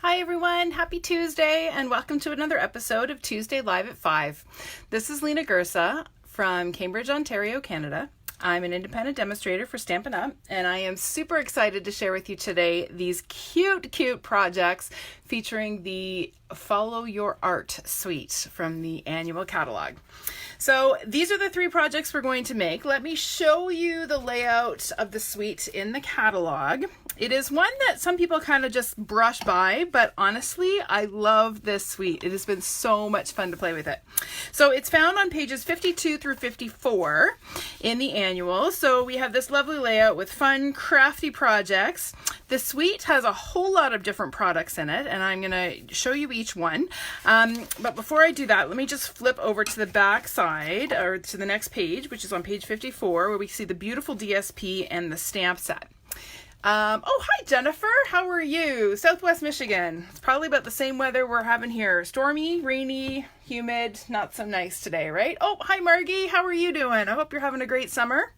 Hi everyone, happy Tuesday and welcome to another episode of Tuesday Live at 5. This is Lena Gersa from Cambridge, Ontario, Canada. I'm an independent demonstrator for Stampin Up, and I am super excited to share with you today these cute projects featuring the Follow Your Art suite from the annual catalog. So these are the three projects we're going to make. Let me show you the layout of the suite in the catalog. It is one that some people kind of just brush by, but honestly, I love this suite. It has been so much fun to play with it. So it's found on pages 52 through 54 in the annual. So we have this lovely layout with fun, crafty projects. The suite has a whole lot of different products in it, and I'm going to show you each one. But before I do that, let me just flip over to the back side, or to the next page, which is on page 54, where we see the beautiful DSP and the stamp set. Oh, hi Jennifer, how are you? Southwest Michigan. It's probably about the same weather we're having here. Stormy, rainy, humid, not so nice today, right? Oh, hi Margie, how are you doing? I hope you're having a great summer.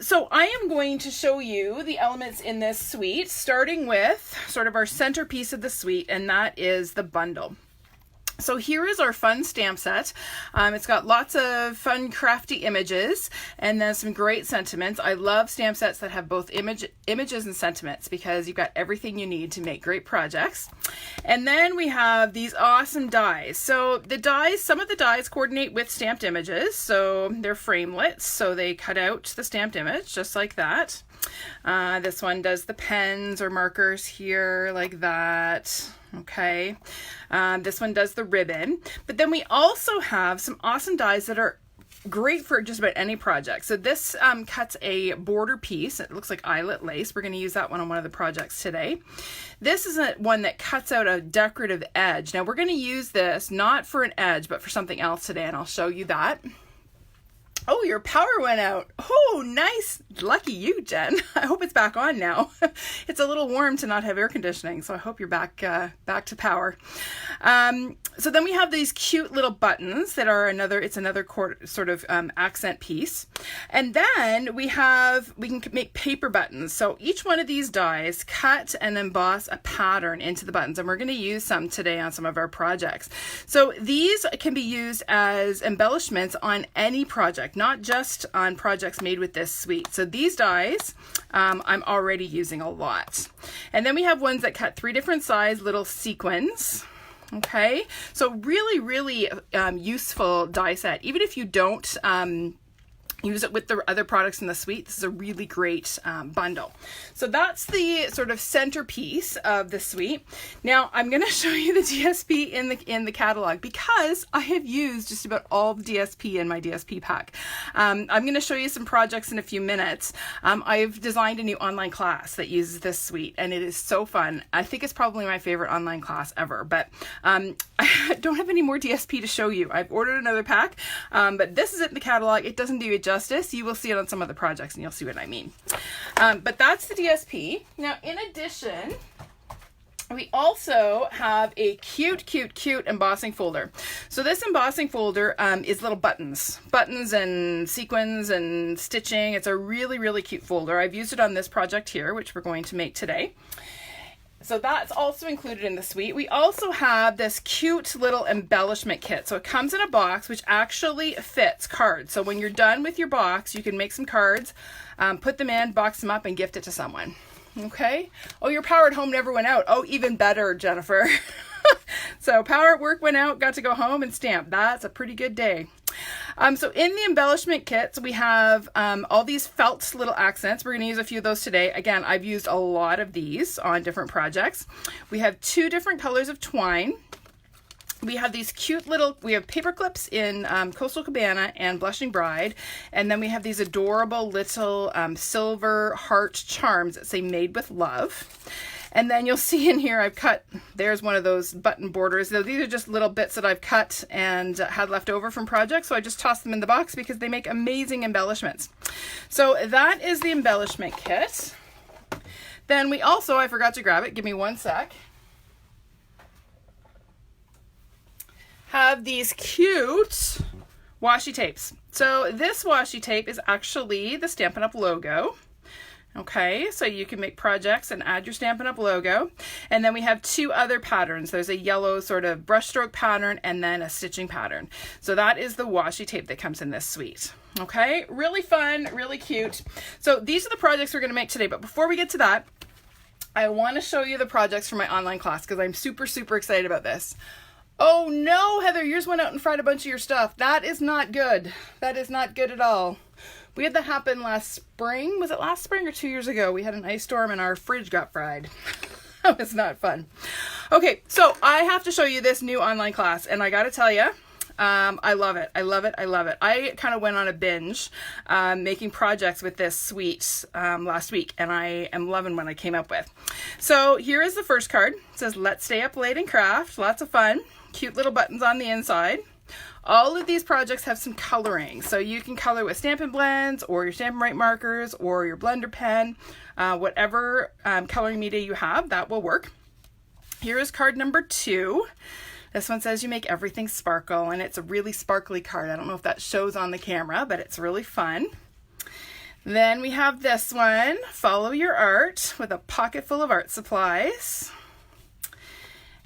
So I am going to show you the elements in this suite, starting with sort of our centerpiece of the suite, and that is the bundle. So here is our fun stamp set. It's got lots of fun crafty images and then some great sentiments. I love stamp sets that have both images and sentiments because you've got everything you need to make great projects. And then we have these awesome dies. So the dies, some of the dies coordinate with stamped images. So they're framelets, so they cut out the stamped image just like that. This one does the pens or markers here like that. Okay, this one does the ribbon, but then we also have some awesome dies that are great for just about any project. So this cuts a border piece. It looks like eyelet lace. We're going to use that one on one of the projects today. This is one that cuts out a decorative edge. Now we're going to use this not for an edge, but for something else today, and I'll show you that. Oh, your power went out. Oh, nice. Lucky you, Jen. I hope it's back on now. It's a little warm to not have air conditioning, so I hope you're back to power. So then we have these cute little buttons that are another sort of accent piece. And then we can make paper buttons. So each one of these dies cut and emboss a pattern into the buttons, and we're going to use some today on some of our projects. So these can be used as embellishments on any project, not just on projects made with this suite. So these dies I'm already using a lot. And then we have ones that cut 3 different size little sequins. Okay, so really useful die set. Even if you don't use it with the other products in the suite, this is a really great bundle. So that's the sort of centerpiece of the suite. Now I'm going to show you the DSP in the catalog because I have used just about all the DSP in my DSP pack. I'm going to show you some projects in a few minutes. I've designed a new online class that uses this suite, and it is so fun. I think it's probably my favorite online class ever, but I don't have any more DSP to show you. I've ordered another pack, but this is it in the catalog. It doesn't do it justice. You will see it on some other projects and you'll see what I mean. But that's the DSP. Now, in addition, we also have a cute embossing folder. So this embossing folder is little buttons and sequins and stitching. It's a really cute folder. I've used it on this project here, which we're going to make today. So that's also included in the suite. We also have this cute little embellishment kit. So it comes in a box which actually fits cards. So when you're done with your box, you can make some cards, put them in, box them up, and gift it to someone. Okay? Oh, your power at home never went out. Oh, even better, Jennifer. So power at work went out, got to go home and stamp. That's a pretty good day. So in the embellishment kits, we have all these felt little accents. We're going to use a few of those today. Again, I've used a lot of these on different projects. We have 2 different colors of twine. We have these cute little, we have paper clips in Coastal Cabana and Blushing Bride. And then we have these adorable little silver heart charms that say made with love. And then you'll see in here I've cut, there's one of those button borders. Now, these are just little bits that I've cut and had left over from projects, so I just tossed them in the box because they make amazing embellishments. So that is the embellishment kit. Then we also, I forgot to grab it, give me one sec, have these cute washi tapes. So this washi tape is actually the Stampin' Up logo. Okay, so you can make projects and add your Stampin' Up! Logo. And then we have two other patterns. There's a yellow sort of brushstroke pattern and then a stitching pattern. So that is the washi tape that comes in this suite. Okay, really fun, really cute. So these are the projects we're going to make today. But before we get to that, I want to show you the projects for my online class because I'm super, super excited about this. Oh no, Heather, yours went out and fried a bunch of your stuff. That is not good. That is not good at all. We had that happen last spring. Was it last spring or 2 years ago? We had an ice storm and our fridge got fried. That was not fun. Okay, so I have to show you this new online class, and I gotta tell you, I love it. I love it. I love it. I kind of went on a binge making projects with this suite last week, and I am loving what I came up with. So here is the first card. It says, "Let's stay up late and craft." Lots of fun. Cute little buttons on the inside. All of these projects have some coloring, so you can color with Stampin' Blends or your Stampin' Right markers or your blender pen, whatever coloring media you have, that will work. Here is card number 2. This one says you make everything sparkle, and it's a really sparkly card. I don't know if that shows on the camera, but it's really fun. Then we have this one, Follow Your Art, with a pocket full of art supplies.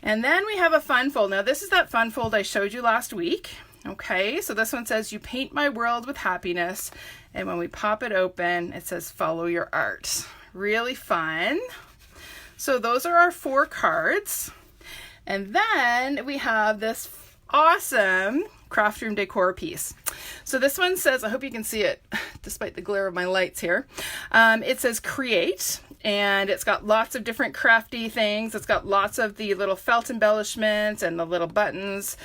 And then we have a fun fold. Now this is that fun fold I showed you last week. Okay, so this one says, "You paint my world with happiness." And when we pop it open, it says, "Follow your art." Really fun. So those are our 4 cards. And then we have this awesome craft room decor piece. So this one says, I hope you can see it despite the glare of my lights here. It says create, and it's got lots of different crafty things. It's got lots of the little felt embellishments and the little buttons.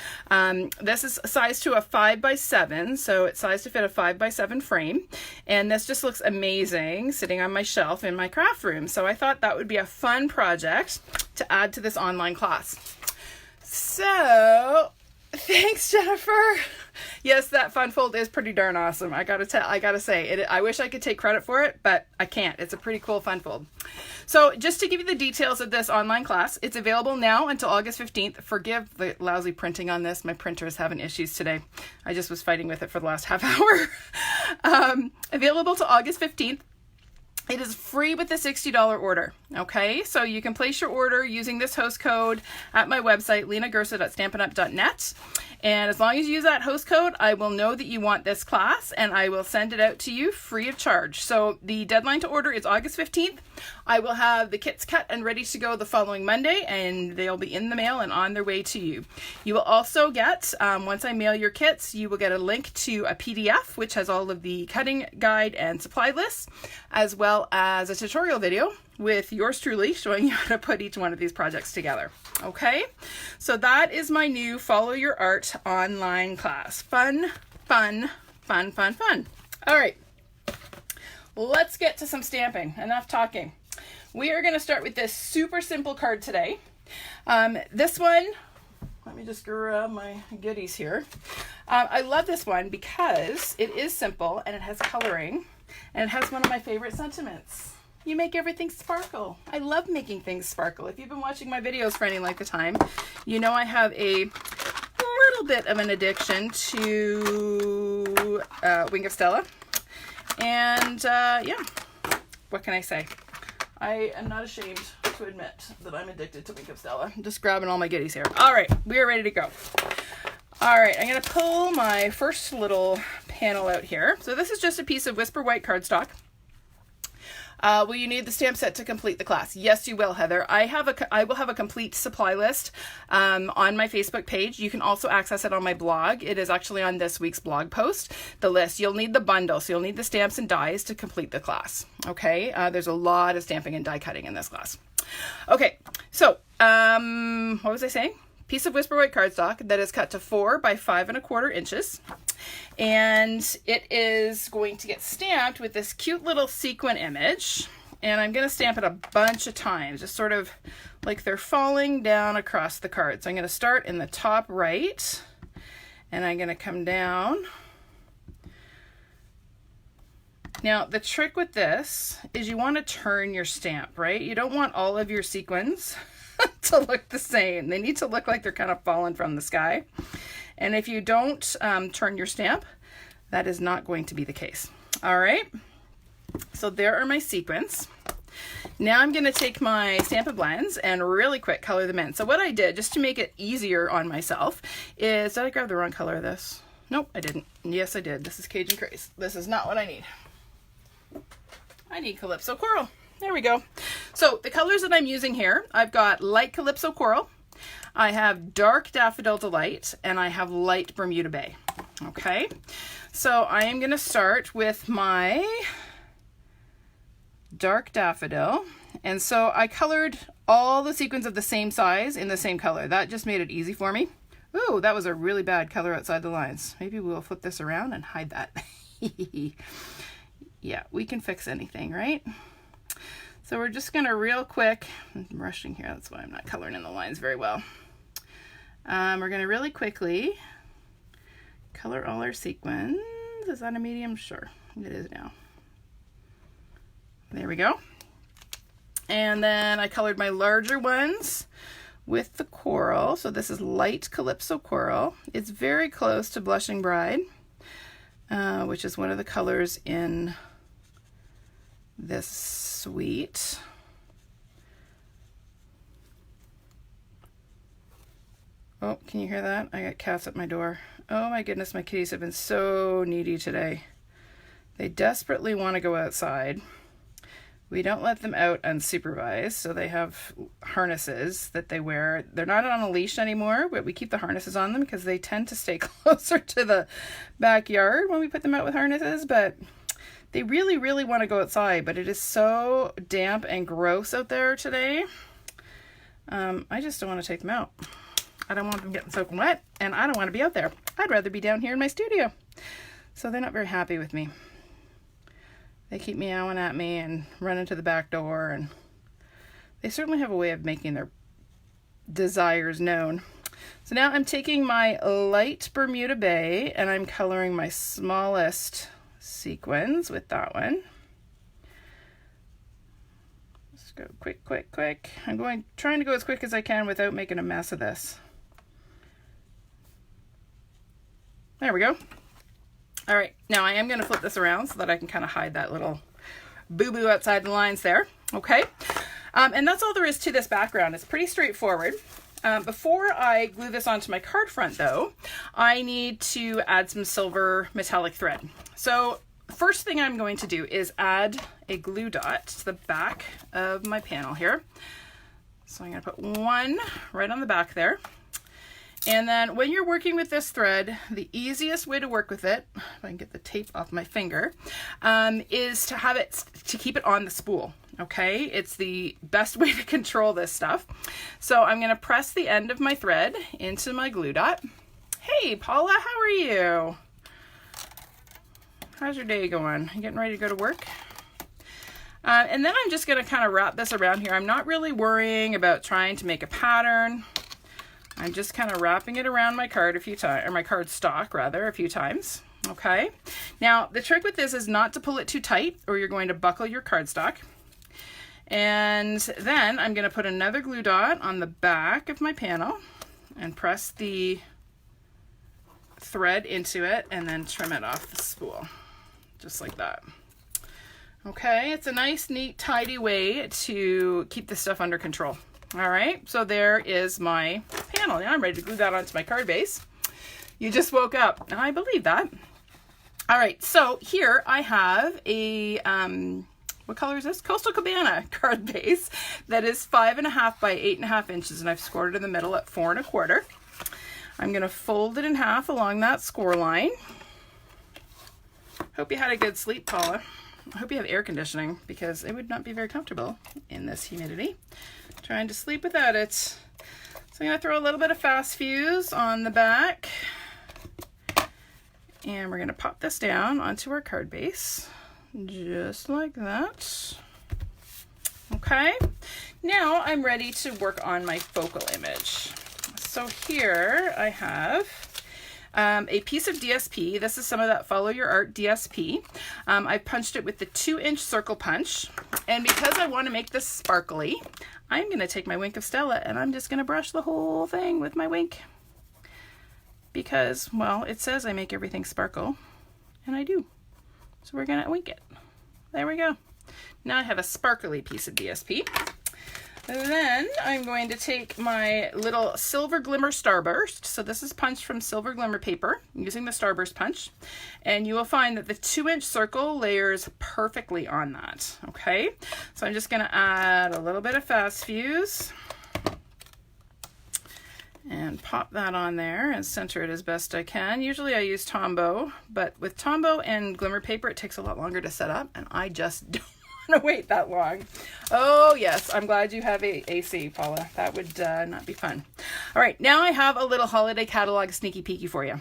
This is sized to a 5x7, so it's sized to fit a 5x7 frame. And this just looks amazing sitting on my shelf in my craft room. So I thought that would be a fun project to add to this online class. So thanks, Jennifer. Yes, that fun fold is pretty darn awesome. I gotta say it. I wish I could take credit for it, but I can't. It's a pretty cool fun fold. So just to give you the details of this online class, it's available now until August 15th. Forgive the lousy printing on this. My printer is having issues today. I just was fighting with it for the last half hour. Available to August 15th. It is free with a $60 order, okay? So you can place your order using this host code at my website, lenagursa.stampinup.net. And as long as you use that host code, I will know that you want this class, and I will send it out to you free of charge. So the deadline to order is August 15th. I will have the kits cut and ready to go the following Monday, and they'll be in the mail and on their way to you. You will also get, once I mail your kits, you will get a link to a PDF, which has all of the cutting guide and supply lists, as well as a tutorial video with yours truly showing you how to put each one of these projects together. Okay, so that is my new Follow Your Art online class. Fun, fun, fun, fun, fun. All right, let's get to some stamping. Enough talking. We are going to start with this super simple card today. This one, let me just grab my goodies here. I love this one because it is simple and it has coloring, and it has one of my favorite sentiments. You make everything sparkle. I love making things sparkle. If you've been watching my videos for any length of time, you know I have a little bit of an addiction to Wing of Stella. And yeah, what can I say? I am not ashamed to admit that I'm addicted to Wing of Stella. I'm just grabbing all my goodies here. All right, we are ready to go. All right, I'm going to pull my first little panel out here. So this is just a piece of Whisper White cardstock. Will you need the stamp set to complete the class? Yes, you will, Heather. I will have a complete supply list on my Facebook page. You can also access it on my blog. It is actually on this week's blog post, the list. You'll need the bundle, so you'll need the stamps and dies to complete the class. Okay, there's a lot of stamping and die cutting in this class. Okay, so what was I saying? Piece of Whisper White cardstock that is cut to 4 by 5 1/4 inches. And it is going to get stamped with this cute little sequin image. And I'm going to stamp it a bunch of times, just sort of like they're falling down across the card. So I'm going to start in the top right, and I'm going to come down. Now, the trick with this is you want to turn your stamp, right? You don't want all of your sequins to look the same. They need to look like they're kind of falling from the sky. And if you don't turn your stamp, that is not going to be the case. All right. So there are my sequins. Now I'm going to take my Stampin' Blends and really quick color them in. So what I did, just to make it easier on myself, is, did I grab the wrong color of this? Nope, I didn't. Yes, I did. This is Cajun Craze. This is not what I need. I need Calypso Coral. There we go. So the colors that I'm using here, I've got light Calypso Coral, I have dark Daffodil Delight, and I have light Bermuda Bay. Okay, so I am going to start with my dark Daffodil. And so I colored all the sequins of the same size in the same color. That just made it easy for me. Ooh, that was a really bad color outside the lines. Maybe we'll flip this around and hide that. Yeah, we can fix anything, right? So we're just gonna real quick, I'm rushing here, that's why I'm not coloring in the lines very well. We're gonna really quickly color all our sequins. Is that a medium? Sure, it is now. There we go. And then I colored my larger ones with the coral. So this is light Calypso Coral. It's very close to Blushing Bride, which is one of the colors in this suite. Oh, can you hear that? I got cats at my door. Oh my goodness, my kitties have been so needy today. They desperately want to go outside. We don't let them out unsupervised, so they have harnesses that they wear. They're not on a leash anymore, but we keep the harnesses on them because they tend to stay closer to the backyard when we put them out with harnesses, but they really, really want to go outside, but it is so damp and gross out there today. I just don't want to take them out. I don't want them getting soaking wet, and I don't want to be out there. I'd rather be down here in my studio. So they're not very happy with me. They keep meowing at me and running to the back door, and they certainly have a way of making their desires known. So now I'm taking my light Bermuda Bay and I'm coloring my smallest sequins with that one. Let's go quick, quick, quick. I'm trying to go as quick as I can without making a mess of this. There we go. All right, now I am going to flip this around so that I can kind of hide that little boo-boo outside the lines there. Okay, and that's all there is to this background. It's pretty straightforward. Before I glue this onto my card front though, I need to add some silver metallic thread. So first thing I'm going to do is add a glue dot to the back of my panel here. So I'm going to put one right on the back there. And then when you're working with this thread, the easiest way to work with it, if I can get the tape off my finger, is to have it, to keep it on the spool. Okay, it's the best way to control this stuff. So I'm going to press the end of my thread into my glue dot. Hey Paula, how are you? How's your day going? You getting ready to go to work? And then I'm just going to kind of wrap this around here. I'm not really worrying about trying to make a pattern. I'm just kind of wrapping it around my card a few times, or my card stock rather, a few times. Okay. Now the trick with this is not to pull it too tight or you're going to buckle your cardstock. And then I'm going to put another glue dot on the back of my panel and press the thread into it and then trim it off the spool, just like that. Okay, it's a nice, neat, tidy way to keep this stuff under control. All right, so there is my panel. Now I'm ready to glue that onto my card base. You just woke up, and I believe that. All right, so here I have a, what color is this? Coastal Cabana card base that is 5.5 by 8.5 inches, and I've scored it in the middle at 4 1/4. I'm gonna fold it in half along that score line. Hope you had a good sleep, Paula. I hope you have air conditioning because it would not be very comfortable in this humidity. Trying to sleep without it. So I'm going to throw a little bit of fast fuse on the back. And we're going to pop this down onto our card base. Just like that. Okay. Now I'm ready to work on my focal image. So here I have a piece of DSP. This is some of that Follow Your Art DSP. I punched it with the 2-inch circle punch. And because I want to make this sparkly, I'm going to take my Wink of Stella and I'm just going to brush the whole thing with my Wink. Because, well, it says I make everything sparkle. And I do. So we're going to wink it. There we go. Now I have a sparkly piece of DSP. And then I'm going to take my little silver glimmer starburst. So this is punched from silver glimmer paper using the starburst punch. And you will find that the 2-inch circle layers perfectly on that. Okay, so I'm just going to add a little bit of fast fuse and pop that on there and center it as best I can. Usually I use Tombow, but with Tombow and glimmer paper, it takes a lot longer to set up, and I just don't want to wait that long. Oh yes, I'm glad you have AC, Paula. That would not be fun. All right, now I have a little holiday catalog sneaky peeky for you.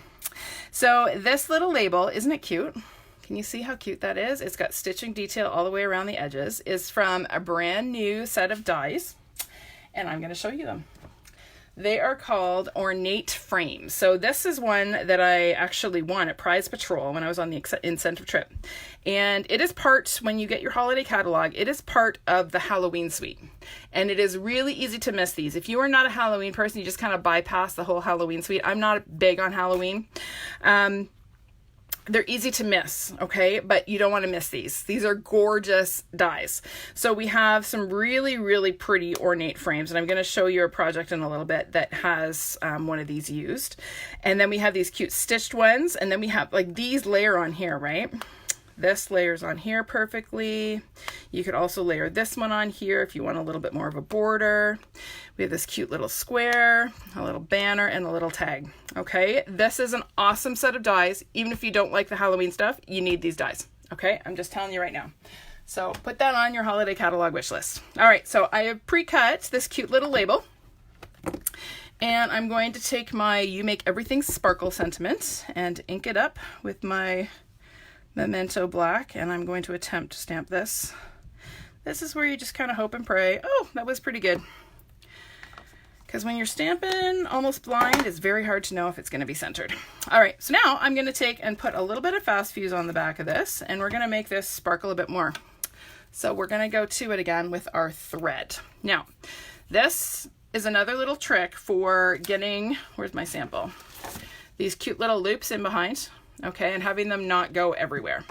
So this little label, isn't it cute? Can you see how cute that is? It's got stitching detail all the way around the edges. It's from a brand new set of dies, and I'm going to show you them. They are called Ornate Frames. So this is one that I actually won at Prize Patrol when I was on the incentive trip. And it is part, when you get your holiday catalog, it is part of the Halloween suite. And it is really easy to miss these. If you are not a Halloween person, you just kind of bypass the whole Halloween suite. I'm not big on Halloween. They're easy to miss, okay? But you don't want to miss these. These are gorgeous dies. So we have some really, really pretty ornate frames, and I'm going to show you a project in a little bit that has one of these used. And then we have these cute stitched ones, and then we have like these layer on here, right? This layers on here perfectly. You could also layer this one on here if you want a little bit more of a border. We have this cute little square, a little banner, and a little tag. Okay, this is an awesome set of dies. Even if you don't like the Halloween stuff, you need these dies. Okay, I'm just telling you right now. So put that on your holiday catalog wish list. All right, so I have pre-cut this cute little label. And I'm going to take my You Make Everything Sparkle sentiment and ink it up with my Memento Black, and I'm going to attempt to stamp this. This is where you just kind of hope and pray. Oh, that was pretty good. Because when you're stamping almost blind, it's very hard to know if it's going to be centered. All right, so now I'm going to take and put a little bit of fast fuse on the back of this, and we're going to make this sparkle a bit more. So we're going to go to it again with our thread. Now, this is another little trick for getting, where's my sample? These cute little loops in behind. Okay, and having them not go everywhere.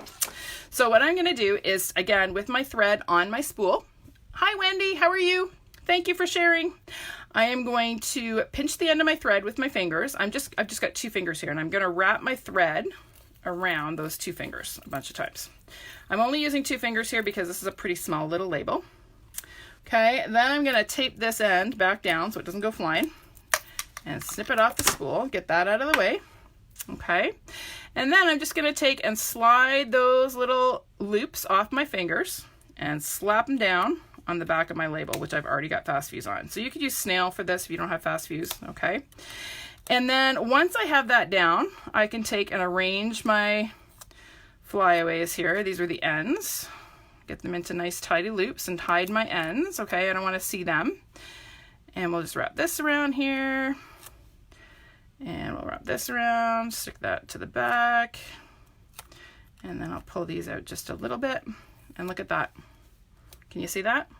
So what I'm going to do is, again, with my thread on my spool. Hi, Wendy, how are you? Thank you for sharing. I am going to pinch the end of my thread with my fingers. I've just got 2 fingers here, and I'm going to wrap my thread around those 2 fingers a bunch of times. I'm only using 2 fingers here because this is a pretty small little label. Okay, then I'm going to tape this end back down so it doesn't go flying, and snip it off the spool. Get that out of the way. Okay, and then I'm just going to take and slide those little loops off my fingers and slap them down on the back of my label, which I've already got fast fuse on. So you could use snail for this if you don't have fast fuse, okay? And then once I have that down, I can take and arrange my flyaways here. These are the ends. Get them into nice tidy loops and hide my ends, okay? I don't want to see them. And we'll just wrap this around here. And we'll wrap this around, stick that to the back, and then I'll pull these out just a little bit, and look at that. Can you see that?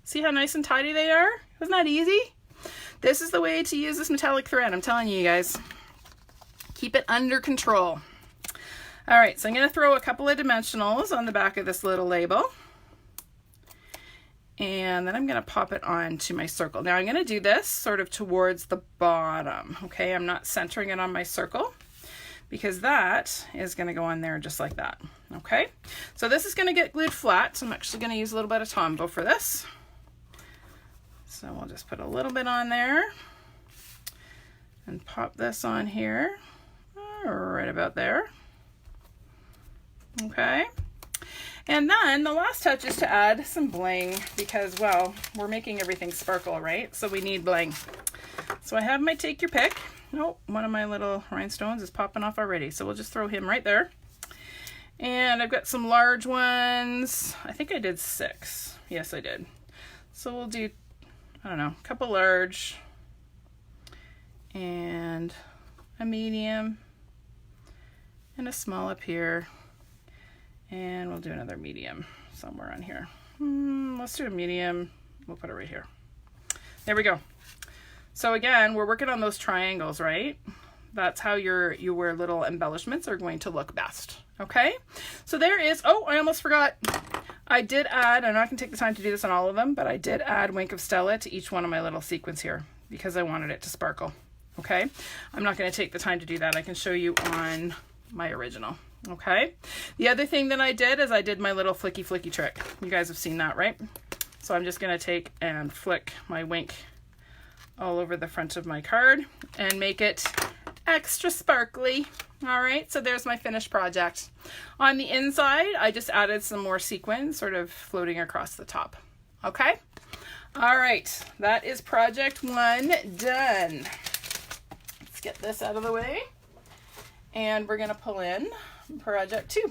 See how nice and tidy they are? Isn't that easy? This is the way to use this metallic thread, I'm telling you guys. Keep it under control. All right, so I'm going to throw a couple of dimensionals on the back of this little label. And then I'm going to pop it onto my circle. Now I'm going to do this sort of towards the bottom, okay? I'm not centering it on my circle because that is going to go on there just like that, okay? So this is going to get glued flat, so I'm actually going to use a little bit of Tombow for this. So we'll just put a little bit on there and pop this on here, right about there, okay? And then the last touch is to add some bling because, well, we're making everything sparkle, right? So we need bling. So I have my take your pick. Oh, one of my little rhinestones is popping off already. So we'll just throw him right there. And I've got some large ones. I think I did 6. Yes, I did. So we'll do, I don't know, a couple large and a medium and a small up here. And we'll do another medium somewhere on here. Let's do a medium. We'll put it right here. There we go. So again, we're working on those triangles, right? That's how your little embellishments are going to look best. Okay? So there is, oh, I almost forgot. I did add, I'm not going to take the time to do this on all of them, but I did add Wink of Stella to each one of my little sequins here because I wanted it to sparkle. Okay, I'm not going to take the time to do that. I can show you on my original. Okay, the other thing that I did is I did my little flicky flicky trick. You guys have seen that, right? So I'm just going to take and flick my wink all over the front of my card and make it extra sparkly. All right, so there's my finished project. On the inside, I just added some more sequins sort of floating across the top. Okay, all right, that is project 1 done. Let's get this out of the way, and we're gonna pull in project 2.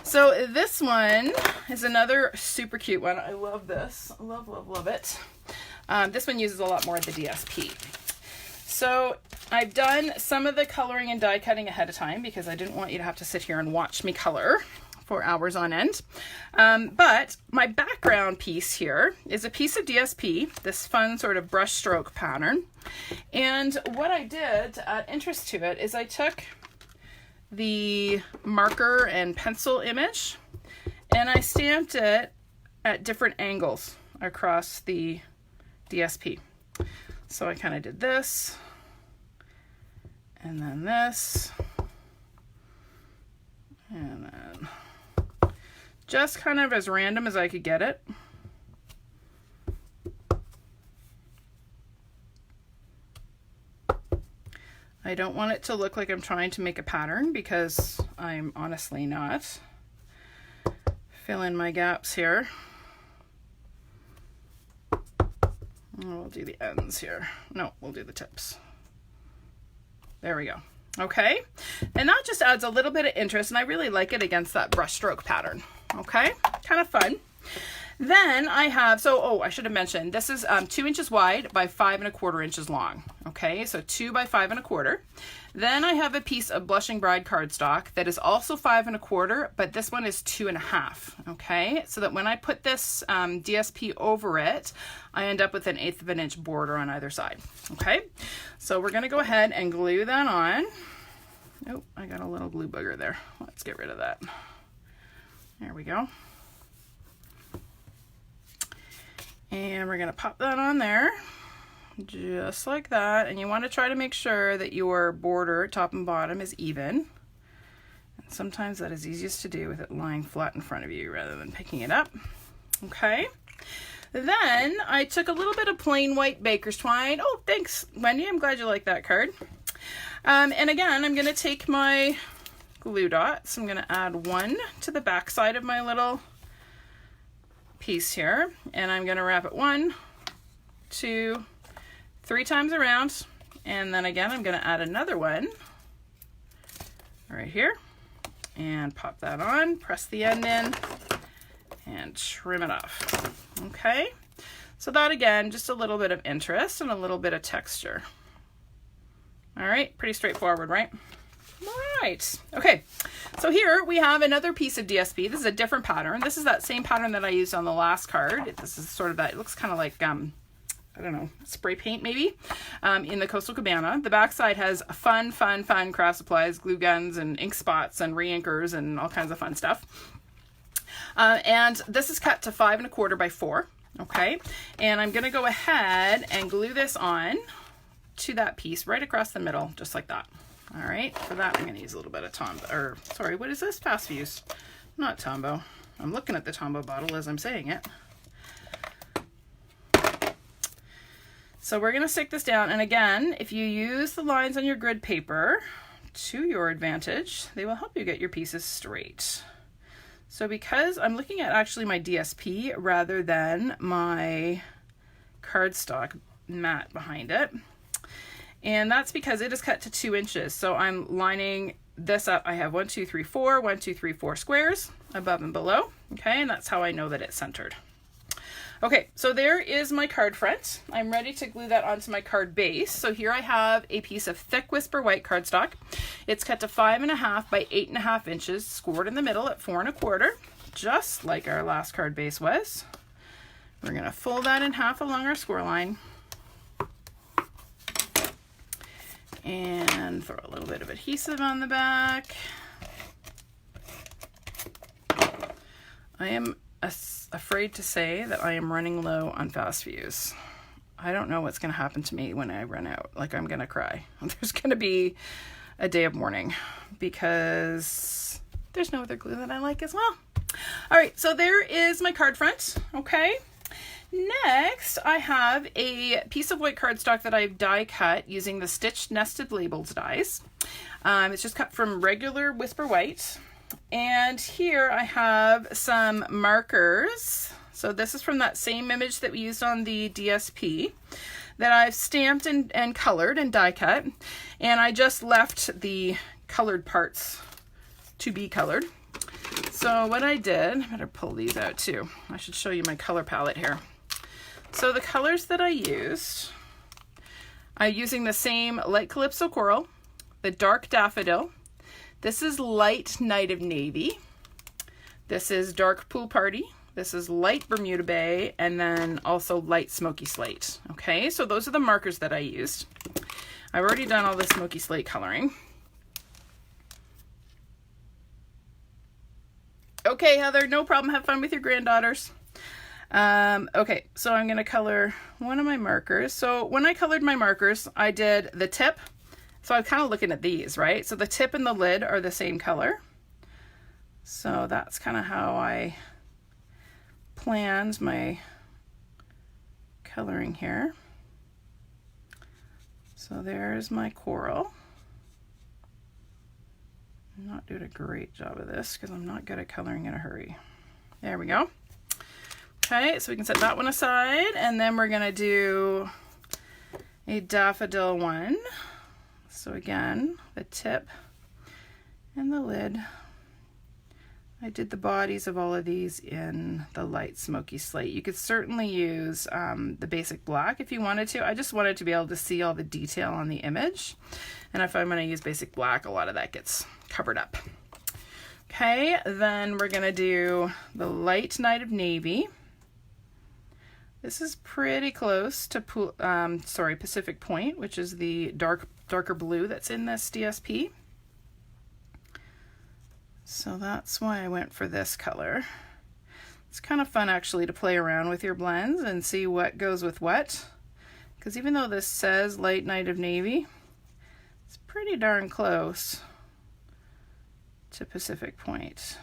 So this one is another super cute one. I love this. Love, love, love it. This one uses a lot more of the DSP. So I've done some of the coloring and die cutting ahead of time because I didn't want you to have to sit here and watch me color for hours on end. But my background piece here is a piece of DSP, this fun sort of brush stroke pattern. And what I did to add interest to it is I took the marker and pencil image and I stamped it at different angles across the DSP. So I kind of did this and then this and then just kind of as random as I could get it. I don't want it to look like I'm trying to make a pattern because I'm honestly not. Fill in my gaps here. We'll do the ends here. No, we'll do the tips. There we go. Okay, and that just adds a little bit of interest, and I really like it against that brushstroke pattern. Okay, kind of fun. Then I have, I should have mentioned, this is 2 inches wide by 5 1/4 inches long. Okay, so 2 by 5 1/4. Then I have a piece of Blushing Bride cardstock that is also 5 1/4, but this one is 2 1/2. Okay, so that when I put this DSP over it, I end up with an 1/8 of an inch border on either side. Okay, so we're gonna go ahead and glue that on. Oh, I got a little glue booger there. Let's get rid of that. There we go. And we're gonna pop that on there, just like that. And you wanna try to make sure that your border, top and bottom, is even. And sometimes that is easiest to do with it lying flat in front of you rather than picking it up. Okay. Then I took a little bit of plain white baker's twine. Oh, thanks, Wendy. I'm glad you like that card. And again, I'm gonna take my glue dots. I'm gonna add one to the back side of my little piece here, and I'm gonna wrap it 1, 2, 3 times around, and then again I'm gonna add another one right here and pop that on, press the end in, and trim it off. Okay, so that again, just a little bit of interest and a little bit of texture. All right, pretty straightforward, right? All right, okay, so here we have another piece of DSP. This is a different pattern. This is that same pattern that I used on the last card. This is sort of that, it looks kind of like, I don't know, spray paint maybe, in the Coastal Cabana. The backside has fun craft supplies, glue guns and ink spots and re-inkers and all kinds of fun stuff. And this is cut to 5 1/4 by 4, okay? And I'm gonna go ahead and glue this on to that piece right across the middle, just like that. All right, for that I'm gonna use a little bit of Tombow, or sorry, what is this? Fast Fuse, not Tombow. I'm looking at the Tombow bottle as I'm saying it. So we're gonna stick this down, and again, if you use the lines on your grid paper to your advantage, they will help you get your pieces straight. So because I'm looking at actually my DSP rather than my cardstock mat behind it, and that's because it is cut to 2 inches. So I'm lining this up. I have 1, 2, 3, 4, 1, 2, 3, 4 squares above and below. Okay, and that's how I know that it's centered. Okay, so there is my card front. I'm ready to glue that onto my card base. So here I have a piece of thick Whisper White cardstock. It's cut to 5 1/2 by 8 1/2 inches, scored in the middle at 4 1/4, just like our last card base was. We're gonna fold that in half along our score line. And throw a little bit of adhesive on the back. I am afraid to say that I am running low on fast fuse. I don't know what's going to happen to me when I run out. Like, I'm going to cry. There's going to be a day of mourning because there's no other glue that I like as well. All right, so there is my card front. Okay. Next, I have a piece of white cardstock that I've die cut using the Stitched Nested Labels dies. It's just cut from regular Whisper White. And here I have some markers. So this is from that same image that we used on the DSP that I've stamped and colored and die cut. And I just left the colored parts to be colored. So what I did, I better pull these out too. I should show you my color palette here. So the colors that I'm using the same light Calypso Coral, the dark Daffodil. This is light Night of Navy. This is dark Pool Party. This is light Bermuda Bay, and then also light Smoky Slate. Okay, so those are the markers that I used. I've already done all the Smoky Slate coloring. Okay, Heather, no problem. Have fun with your granddaughters. Okay, so I'm going to color one of my markers. So when I colored my markers, I did the tip. So I'm kind of looking at these, right? So the tip and the lid are the same color. So that's kind of how I planned my coloring here. So there's my coral. I'm not doing a great job of this because I'm not good at coloring in a hurry. There we go. Okay, so we can set that one aside, and then we're gonna do a daffodil one. So again, the tip and the lid. I did the bodies of all of these in the light Smoky Slate. You could certainly use the basic black if you wanted to. I just wanted to be able to see all the detail on the image. And if I'm gonna use basic black, a lot of that gets covered up. Okay, then we're gonna do the light Night of Navy. This is pretty close to Pacific Point, which is the darker blue that's in this DSP. So that's why I went for this color. It's kind of fun actually to play around with your blends and see what goes with what. Because even though this says light Night of Navy, it's pretty darn close to Pacific Point.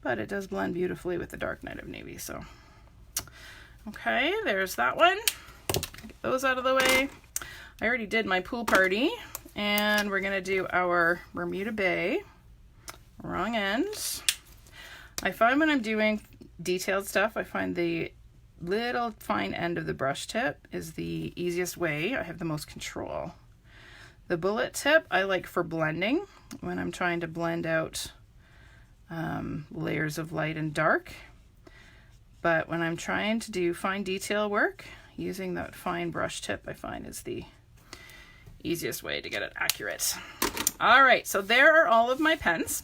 But it does blend beautifully with the dark Night of Navy, so. Okay, there's that one. Get those out of the way. I already did my Pool Party, and we're gonna do our Bermuda Bay. Wrong end. I find when I'm doing detailed stuff, I find the little fine end of the brush tip is the easiest way. I have the most control. The bullet tip I like for blending when I'm trying to blend out layers of light and dark. But when I'm trying to do fine detail work, using that fine brush tip I find is the easiest way to get it accurate. All right, so there are all of my pens.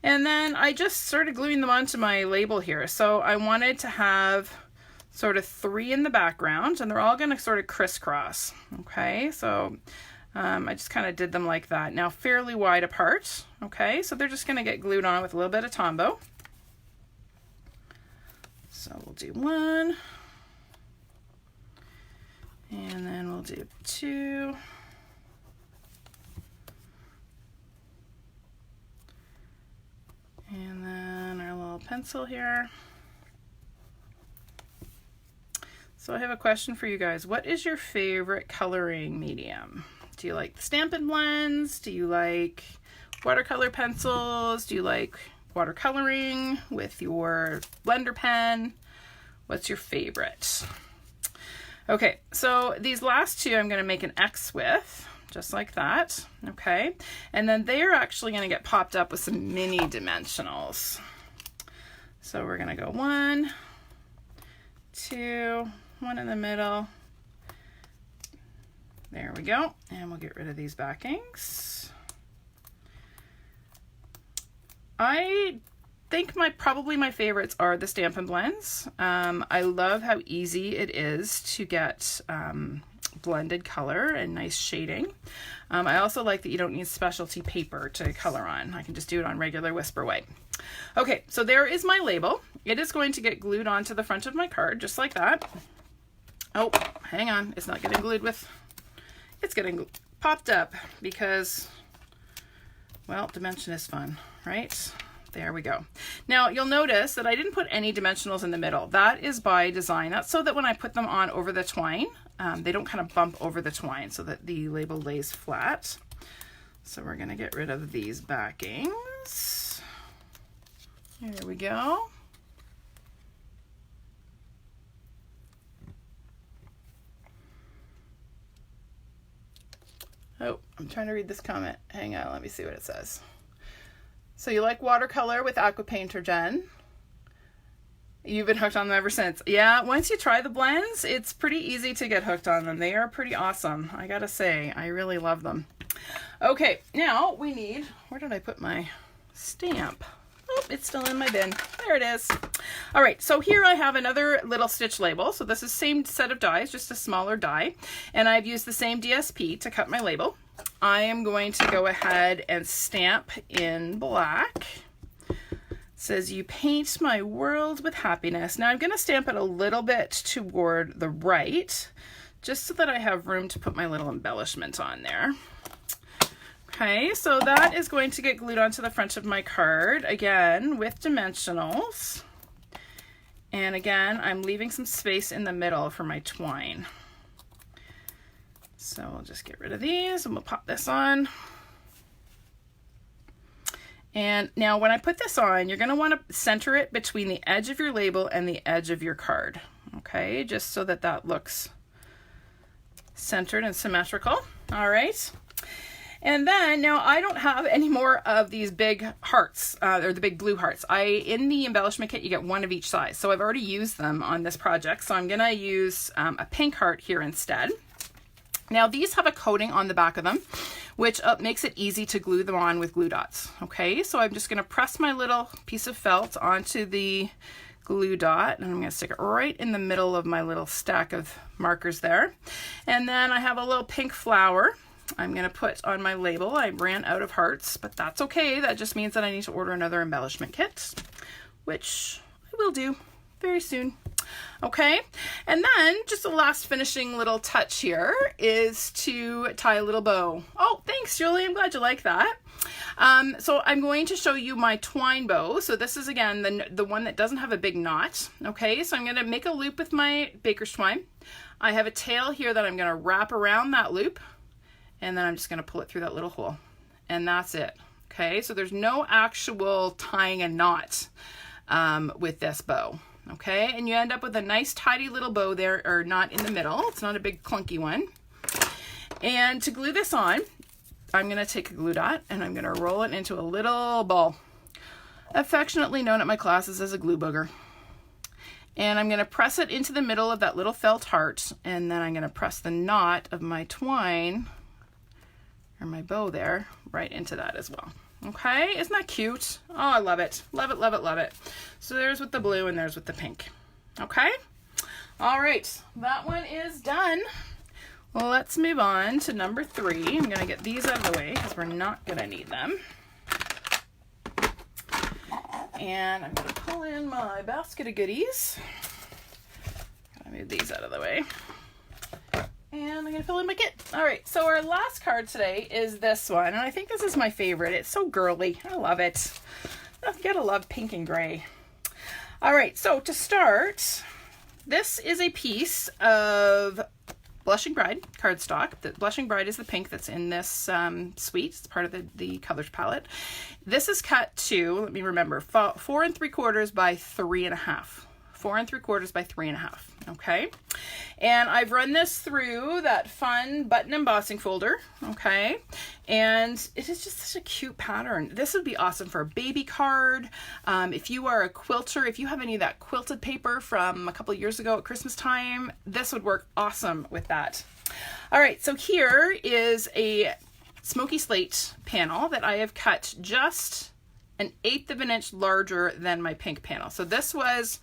And then I just started gluing them onto my label here. So I wanted to have sort of 3 in the background, and they're all gonna sort of crisscross, okay? So I just kind of did them like that. Now fairly wide apart, okay? So they're just gonna get glued on with a little bit of Tombow. So we'll do 1, and then we'll do 2, and then our little pencil here. So I have a question for you guys. What is your favorite coloring medium? Do you like the Stampin' blends? Do you like watercolor pencils? Do you like watercoloring with your blender pen? What's your favorite? Okay, so these last 2 I'm going to make an X with, just like that, okay? And then they are actually going to get popped up with some mini dimensionals. So we're going to go 1, 2, 1 in the middle. There we go, and we'll get rid of these backings. I think probably my favorites are the Stampin' blends. I love how easy it is to get blended color and nice shading. I also like that you don't need specialty paper to color on. I can just do it on regular Whisper White. Okay, so there is my label. It is going to get glued onto the front of my card, just like that. Oh, hang on, it's not getting glued with, it's getting popped up because, well, dimension is fun, right? There we go. Now you'll notice that I didn't put any dimensionals in the middle. That is by design. That's so that when I put them on over the twine, they don't kind of bump over the twine, so that the label lays flat. So we're gonna get rid of these backings. There we go. Oh, I'm trying to read this comment. Hang on, let me see what it says. So you like watercolor with aqua paint or Jen? You've been hooked on them ever since. Yeah, once you try the blends, it's pretty easy to get hooked on them. They are pretty awesome. I gotta say, I really love them. Okay, now we need, where did I put my stamp? Oh, it's still in my bin. There it is. All right, so here I have another little stitch label. So this is the same set of dies, just a smaller die. And I've used the same DSP to cut my label. I am going to go ahead and stamp in black. It says, "You paint my world with happiness." Now I'm going to stamp it a little bit toward the right, just so that I have room to put my little embellishment on there. Okay, so that is going to get glued onto the front of my card, again, with dimensionals. And again, I'm leaving some space in the middle for my twine. So we'll just get rid of these and we'll pop this on. And now when I put this on, you're going to want to center it between the edge of your label and the edge of your card. Okay, just so that that looks centered and symmetrical. All right. And then now I don't have any more of these big hearts, or the big blue hearts. In the embellishment kit, you get one of each size. So I've already used them on this project. So I'm gonna use a pink heart here instead. Now these have a coating on the back of them, which makes it easy to glue them on with glue dots. Okay, so I'm just gonna press my little piece of felt onto the glue dot, and I'm gonna stick it right in the middle of my little stack of markers there. And then I have a little pink flower I'm going to put on my label. I ran out of hearts, but that's okay. That just means that I need to order another embellishment kit, which I will do very soon. Okay, and then just the last finishing little touch here is to tie a little bow. Oh, thanks, Julie. I'm glad you like that. So I'm going to show you my twine bow. So this is, again, the one that doesn't have a big knot. Okay, so I'm going to make a loop with my baker's twine. I have a tail here that I'm going to wrap around that loop. And then I'm just going to pull it through that little hole. And that's it. Okay, so there's no actual tying a knot with this bow. Okay, and you end up with a nice tidy little bow there, or knot in the middle. It's not a big clunky one. And to glue this on, I'm going to take a glue dot and I'm going to roll it into a little ball, affectionately known at my classes as a glue booger. And I'm going to press it into the middle of that little felt heart, and then I'm going to press the knot of my twine, or my bow there, right into that as well. Okay, isn't that cute? Oh, I love it. Love it, love it, love it. So there's with the blue and there's with the pink. Okay, all right, that one is done. Well, let's move on to number 3. I'm gonna get these out of the way because we're not gonna need them. And I'm gonna pull in my basket of goodies. Gotta move these out of the way. And I'm going to fill in my kit. All right, so our last card today is this one. And I think this is my favorite. It's so girly. I love it. You gotta love pink and gray. All right, so to start, this is a piece of Blushing Bride cardstock. The Blushing Bride is the pink that's in this suite. It's part of the colors palette. This is cut to, let me remember, 4 3/4 by 3.5. 4 3/4 by 3.5. Okay, and I've run this through that fun button embossing folder. Okay, and it is just such a cute pattern. This would be awesome for a baby card. If you are a quilter, if you have any of that quilted paper from a couple of years ago at Christmas time, this would work awesome with that. All right, so here is a smoky slate panel that I have cut just 1/8 of an inch larger than my pink panel. So this was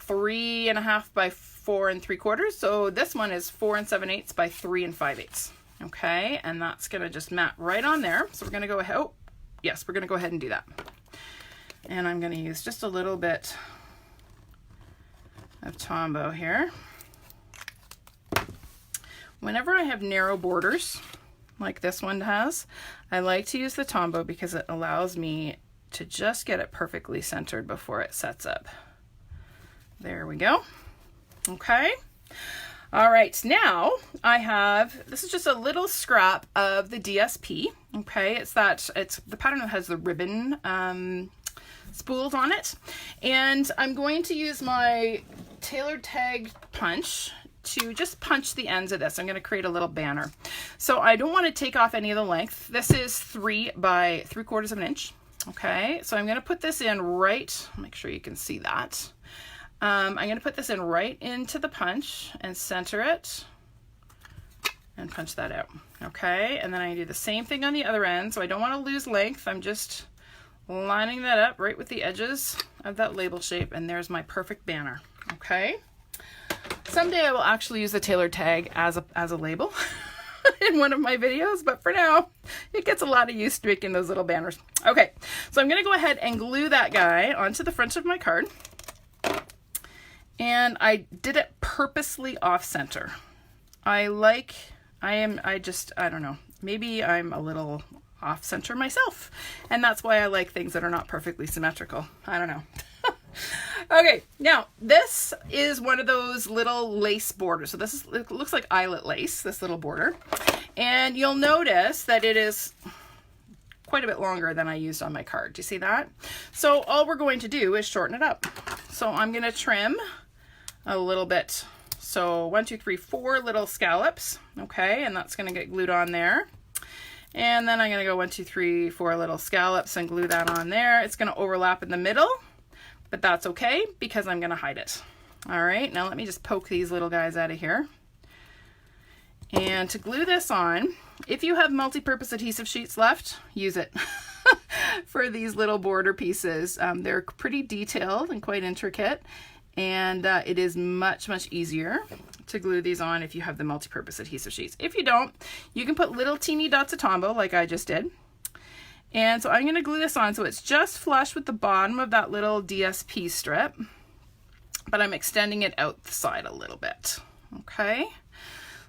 3.5 by 4 3/4. So this one is 4 7/8 by 3 5/8. Okay, and that's gonna just mat right on there. So we're gonna go ahead, oh, yes, we're gonna go ahead and do that. And I'm gonna use just a little bit of Tombow here. Whenever I have narrow borders, like this one has, I like to use the Tombow because it allows me to just get it perfectly centered before it sets up. There we go. Okay. All right, now I have, this is just a little scrap of the DSP. Okay, it's the pattern that has the ribbon spools on it. And I'm going to use my tailored tag punch to just punch the ends of this. I'm going to create a little banner. So I don't want to take off any of the length. This is 3 by 3/4 inch. Okay, so I'm going to put this in right, make sure you can see that. I'm going to put this in right into the punch and center it and punch that out. Okay, and then I do the same thing on the other end. So I don't want to lose length. I'm just lining that up right with the edges of that label shape, and there's my perfect banner. Okay, someday I will actually use the tailored tag as a label in one of my videos, but for now it gets a lot of use making those little banners. Okay, so I'm going to go ahead and glue that guy onto the front of my card. And I did it purposely off center. I don't know, maybe I'm a little off center myself. And that's why I like things that are not perfectly symmetrical. I don't know. Okay, now this is one of those little lace borders. So it looks like eyelet lace, this little border. And you'll notice that it is quite a bit longer than I used on my card. Do you see that? So all we're going to do is shorten it up. So I'm going to trim a little bit. So 1, 2, 3, 4 little scallops. Okay, and that's going to get glued on there. And then I'm going to go 1, 2, 3, 4 little scallops and glue that on there. It's going to overlap in the middle, but that's okay because I'm going to hide it. All right, now let me just poke these little guys out of here. And to glue this on, if you have multi-purpose adhesive sheets left, use it for these little border pieces. They're pretty detailed and quite intricate, and it is much easier to glue these on if you have the multi-purpose adhesive sheets. If you don't, you can put little teeny dots of Tombow like I just did. And so I'm going to glue this on so it's just flush with the bottom of that little DSP strip, but I'm extending it out the side a little bit. Okay,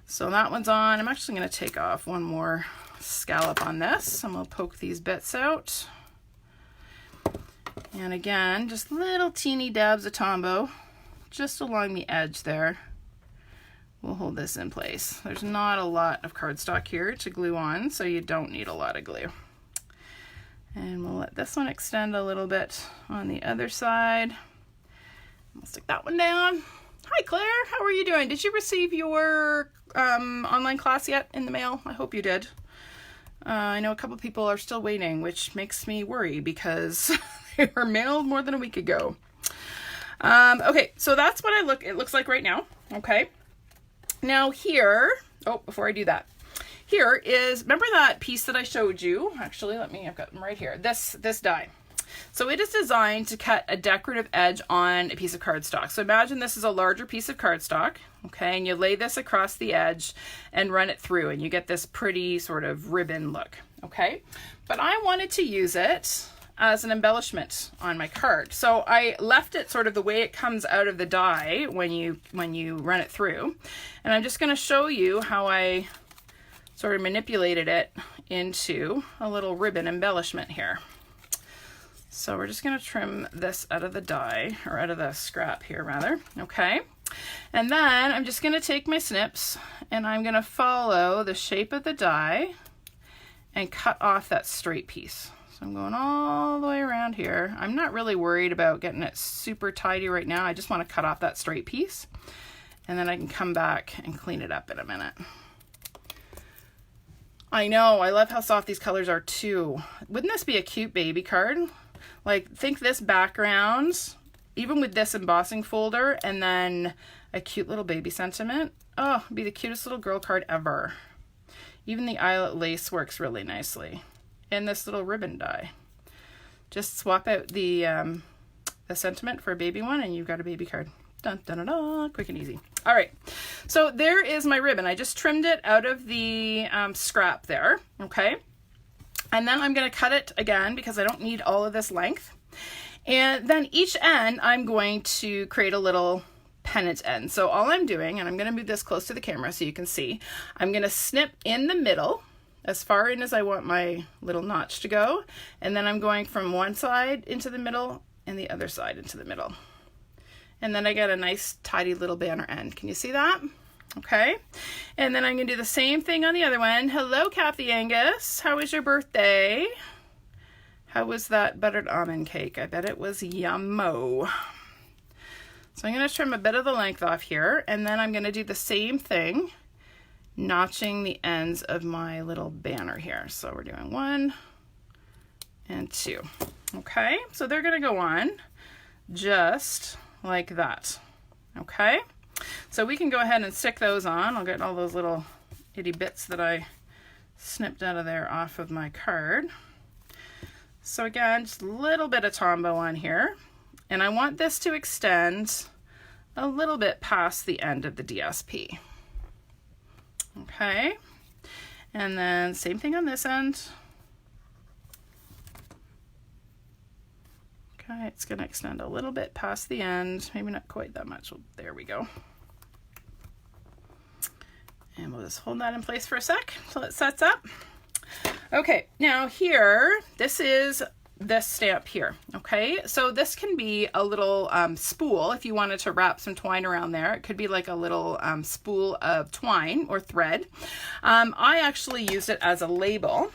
so that one's on. I'm actually going to take off one more scallop on this. I'm going to poke these bits out. And again, just little teeny dabs of Tombow just along the edge there. We'll hold this in place. There's not a lot of cardstock here to glue on, so you don't need a lot of glue. And we'll let this one extend a little bit on the other side. We'll stick that one down. Hi Claire, how are you doing? Did you receive your online class yet in the mail? I hope you did. I know a couple people are still waiting, which makes me worry because they were mailed more than a week ago. Okay, so that's what it looks like right now. Okay. Now here, oh, before I do that, here is, remember that piece that I showed you? Actually, I've got them right here. This die. So it is designed to cut a decorative edge on a piece of cardstock. So imagine this is a larger piece of cardstock, okay, and you lay this across the edge and run it through, and you get this pretty sort of ribbon look, okay? But I wanted to use it as an embellishment on my card. So I left it sort of the way it comes out of the die when you run it through. And I'm just going to show you how I sort of manipulated it into a little ribbon embellishment here. So we're just going to trim this out of the die, or out of the scrap here rather, okay? And then I'm just going to take my snips and I'm going to follow the shape of the die and cut off that straight piece. So I'm going all the way around here. I'm not really worried about getting it super tidy right now. I just want to cut off that straight piece, and then I can come back and clean it up in a minute. I know, I love how soft these colors are too. Wouldn't this be a cute baby card? Like, think this background, even with this embossing folder, and then a cute little baby sentiment. Oh, it'd be the cutest little girl card ever. Even the eyelet lace works really nicely. And this little ribbon die. Just swap out the sentiment for a baby one and you've got a baby card. Dun, dun, dun, dun. Quick and easy. All right, so there is my ribbon. I just trimmed it out of the scrap there, okay? And then I'm going to cut it again because I don't need all of this length. And then each end, I'm going to create a little pennant end. So all I'm doing, and I'm going to move this close to the camera so you can see, I'm going to snip in the middle as far in as I want my little notch to go. And then I'm going from one side into the middle and the other side into the middle. And then I get a nice tidy little banner end. Can you see that? Okay. And then I'm going to do the same thing on the other one. Hello, Kathy Angus. How was your birthday? How was that buttered almond cake? I bet it was yummo. So I'm going to trim a bit of the length off here. And then I'm going to do the same thing, notching the ends of my little banner here. So we're doing 1 and 2. Okay. So they're going to go on just like that. Okay, so we can go ahead and stick those on. I'll get all those little itty bits that I snipped out of there off of my card. So again, just a little bit of Tombow on here, and I want this to extend a little bit past the end of the DSP. Okay, and then same thing on this end. Okay, it's going to extend a little bit past the end, maybe not quite that much. Well, there we go. And we'll just hold that in place for a sec till it sets up. Okay, now here, this is this stamp here. Okay, so this can be a little spool if you wanted to wrap some twine around there. It could be like a little spool of twine or thread. I actually used it as a label.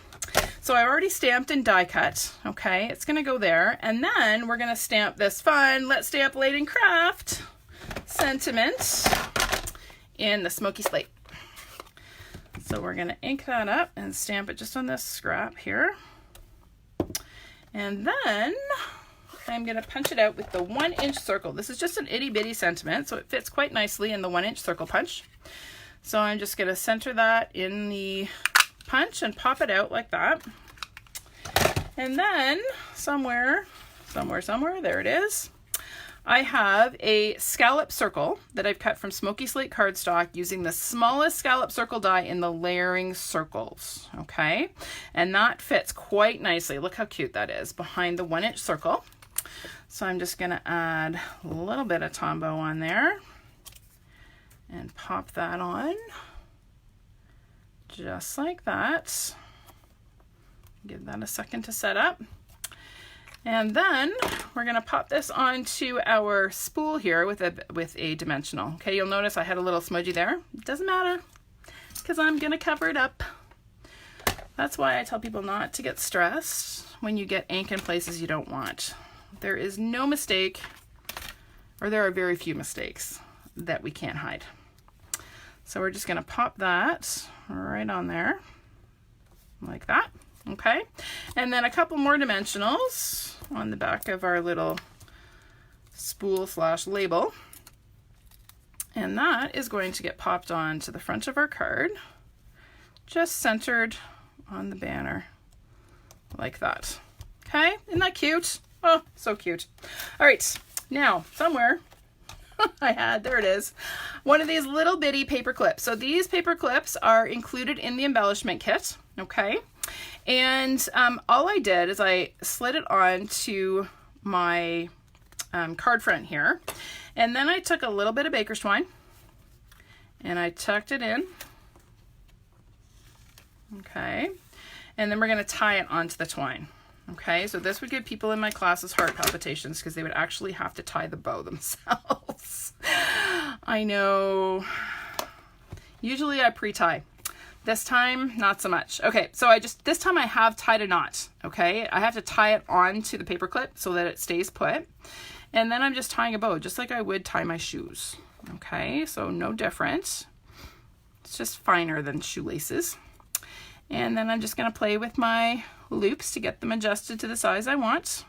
So I already stamped and die cut, okay? It's gonna go there, and then we're gonna stamp this fun Let's Stamp Late and Craft sentiment in the smoky slate. So we're gonna ink that up and stamp it just on this scrap here. And then I'm gonna punch it out with the 1-inch circle. This is just an itty bitty sentiment, so it fits quite nicely in the 1-inch circle punch. So I'm just gonna center that in the punch and pop it out like that. And then somewhere, there it is. I have a scallop circle that I've cut from smoky slate cardstock using the smallest scallop circle die in the layering circles, okay? And that fits quite nicely. Look how cute that is behind the 1-inch circle. So I'm just gonna add a little bit of Tombow on there and pop that on. Just like that. Give that a second to set up. And then we're going to pop this onto our spool here with a dimensional. Okay, you'll notice I had a little smudgy there. It doesn't matter because I'm going to cover it up. That's why I tell people not to get stressed when you get ink in places you don't want. There is no mistake, or there are very few mistakes that we can't hide. So we're just going to pop that right on there like that. Okay, and then a couple more dimensionals on the back of our little spool / label, and that is going to get popped on to the front of our card, just centered on the banner like that. Okay, isn't that cute? Oh, so cute. All right, now somewhere there it is, one of these little bitty paper clips. So these paper clips are included in the embellishment kit, okay? And all I did is I slid it on to my card front here, and then I took a little bit of baker's twine and I tucked it in, okay? And then we're gonna tie it onto the twine. Okay, so this would give people in my classes heart palpitations because they would actually have to tie the bow themselves. I know. Usually I pre-tie. This time, not so much. Okay, so this time I have tied a knot, okay? I have to tie it onto the paper clip so that it stays put. And then I'm just tying a bow, just like I would tie my shoes. Okay, so no different. It's just finer than shoelaces. And then I'm just gonna play with my loops to get them adjusted to the size I want.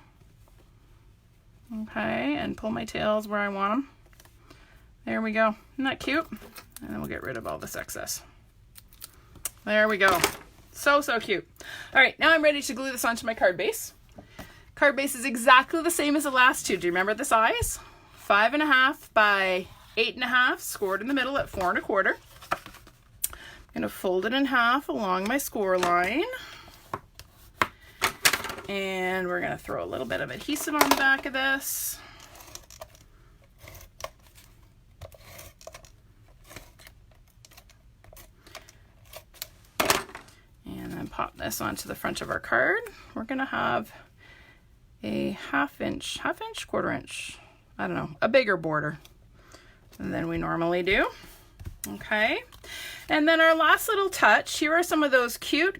Okay, and pull my tails where I want them. There we go. Isn't that cute? And then we'll get rid of all this excess. There we go. So, so cute. All right, now I'm ready to glue this onto my card base. Card base is exactly the same as the last two. Do you remember the size? 5.5 by 8.5, scored in the middle at 4 1/4. I'm going to fold it in half along my score line. And we're going to throw a little bit of adhesive on the back of this. And then pop this onto the front of our card. We're going to have a half inch, 1/4 inch, I don't know, a bigger border than we normally do. Okay. And then our last little touch, here are some of those cute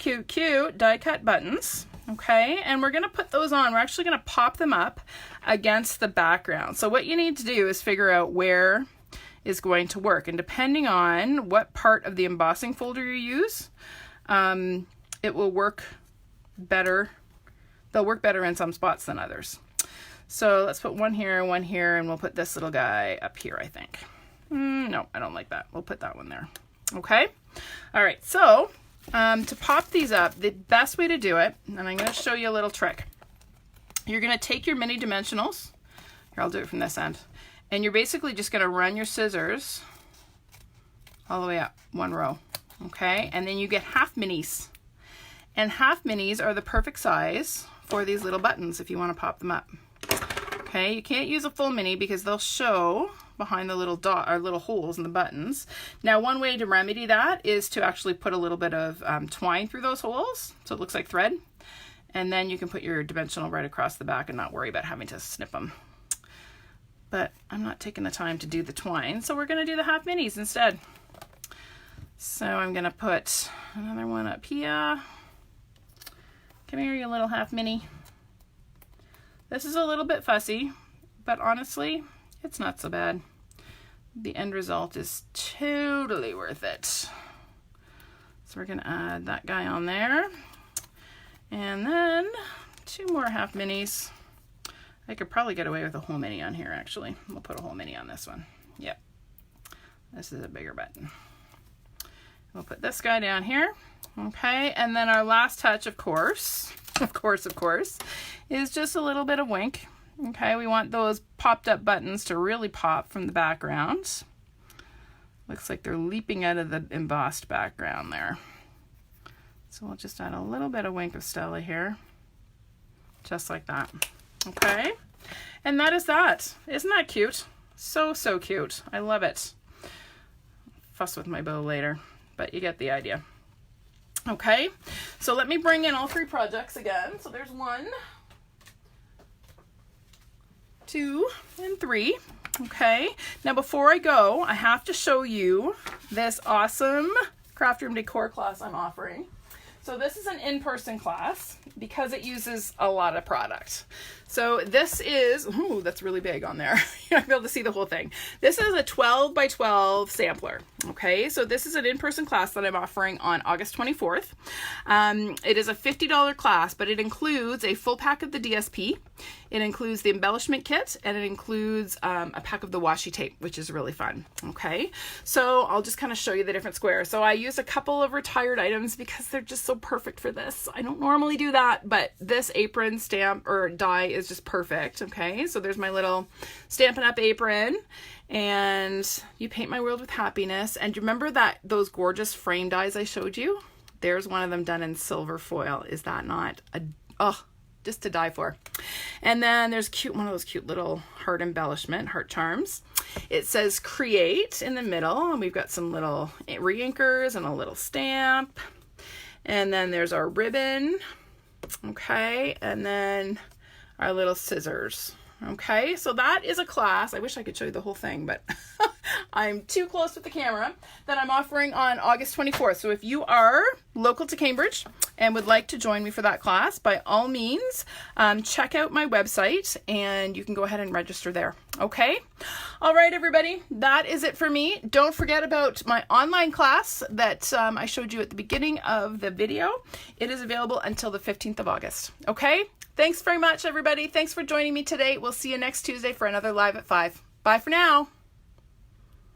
die cut buttons. Okay, and we're going to put those on. We're actually going to pop them up against the background. So what you need to do is figure out where is going to work. And depending on what part of the embossing folder you use, it will work better. They'll work better in some spots than others. So let's put one here, and we'll put this little guy up here, I think. No, I don't like that. We'll put that one there. Okay. All right. So to pop these up, the best way to do it, and I'm going to show you a little trick. You're going to take your mini dimensionals. Here, I'll do it from this end. And you're basically just going to run your scissors all the way up, one row. Okay. And then you get half minis. And half minis are the perfect size for these little buttons if you want to pop them up. Okay. You can't use a full mini because they'll show behind the little dot or little holes in the buttons. Now, one way to remedy that is to actually put a little bit of twine through those holes so it looks like thread, and then you can put your dimensional right across the back and not worry about having to snip them. But I'm not taking the time to do the twine, so we're going to do the half minis instead. So I'm going to put another one up here. Come here, you little half mini. This is a little bit fussy, but honestly, it's not so bad. The end result is totally worth it. So we're going to add that guy on there. And then 2 more half minis. I could probably get away with a whole mini on here, actually. We'll put a whole mini on this one. Yep. This is a bigger button. We'll put this guy down here. Okay. And then our last touch, of course, is just a little bit of wink. Okay, we want those popped up buttons to really pop from the background. Looks like they're leaping out of the embossed background there. So we'll just add a little bit of wink of Stella here. Just like that. Okay, and that is that. Isn't that cute? So cute. I love it. Fuss with my bow later, but you get the idea. Okay, so let me bring in all 3 projects again. So there's 1, 2, and 3. Okay, now before I go, I have to show you this awesome craft room decor class I'm offering. So this is an in-person class because it uses a lot of product. So this is, ooh, that's really big on there. You're not gonna be able to see the whole thing. This is a 12 by 12 sampler. Okay, so this is an in-person class that I'm offering on August 24th. It is a $50 class, but it includes a full pack of the DSP. It includes the embellishment kit, and it includes a pack of the washi tape, which is really fun. Okay, so I'll just kind of show you the different squares. So I use a couple of retired items because they're just so perfect for this. I don't normally do that, but this apron stamp or die is just perfect. Okay, so there's my little Stampin' Up apron, and you paint my world with happiness. And you remember that those gorgeous frame dies I showed you? There's one of them done in silver foil. Is that not just to die for? And then there's one of those cute little heart embellishment, heart charms. It says create in the middle, and we've got some little re-inkers and a little stamp. And then there's our ribbon. Okay, and then our little scissors. Okay, so that is a class. I wish I could show you the whole thing, but I'm too close with the camera, that I'm offering on August 24th. So if you are local to Cambridge and would like to join me for that class, by all means, check out my website and you can go ahead and register there. Okay. All right, everybody, that is it for me. Don't forget about my online class that I showed you at the beginning of the video. It is available until the 15th of August. Okay. Thanks very much, everybody. Thanks for joining me today. We'll see you next Tuesday for another Live at 5. Bye for now.